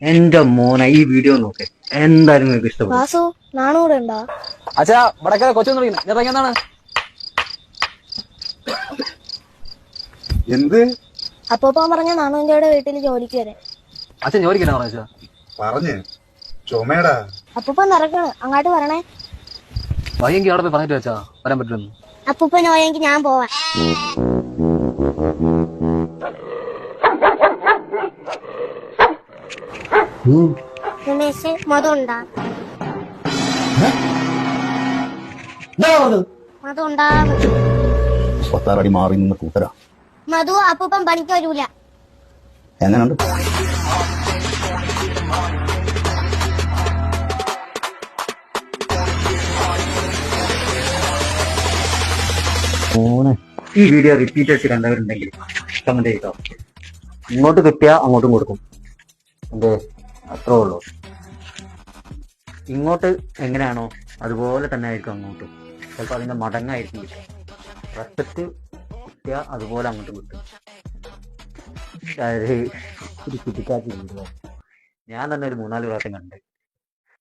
എന്റെ മോനെ ഈ വീഡിയോ നോക്ക്, എന്തായാലും നിങ്ങൾക്ക് ഇഷ്ടപ്പെടും. വാസു നാണൂടെ ഉണ്ടോ? അച്ഛാ വടക്കര കൊച്ചു ഇറങ്ങിയെന്നാണ്. എന്ത് അപ്പൂപ്പൻ പറഞ്ഞ നാണൂന്റെ വീട്ടിൽ ജോലിക്ക് വരെ. അച്ഛൻ ജോലിക്ക് എന്നാ പറഞ്ഞ? പറഞ്ഞ് ചുമടാ. അപ്പൂപ്പൻ നടക്കണ്, അങ്ങോട്ട് വരണേ. വയ്യെങ്കിൽ അവിടെ പോയി പറഞ്ഞിട്ട് വെച്ചാ വരാൻ പറ്റുമെന്ന്. അപ്പൂപ്പൻ പോയെങ്കിൽ ഞാൻ പോവാൻ. രമേശ് മധുണ്ടാ? മധുണ്ടാ? 36 അടി മാറി നിന്ന് കൂട്ടരാ. മധു അപ്പൂപ്പൻ പണിക്ക് വരൂല. എങ്ങനെയുണ്ട്? ഈ വീഡിയോ റിപ്പീറ്റ് അടിച്ച് കണ്ടവരുണ്ടെങ്കിൽ കമന്റ് ചെയ്തോ. ഇങ്ങോട്ട് കിട്ടിയാ അങ്ങോട്ടും കൊടുക്കും. എന്തേ അത്രേ ഉള്ളൂ. ഇങ്ങോട്ട് എങ്ങനെയാണോ അതുപോലെ തന്നെ ആയിരിക്കും അങ്ങോട്ടും. ചിലപ്പോൾ അതിന്റെ മടങ്ങായിരിക്കും കിട്ടുക. റെസ്പെക്റ്റ് കിട്ടിയാൽ അതുപോലെ അങ്ങോട്ടും കിട്ടും. അതായത് ഒരു കുട്ടിക്കാറ്റ് വീഡിയോ ഞാൻ തന്നെ ഒരു 3-4 പ്രാവശ്യം കണ്ട്.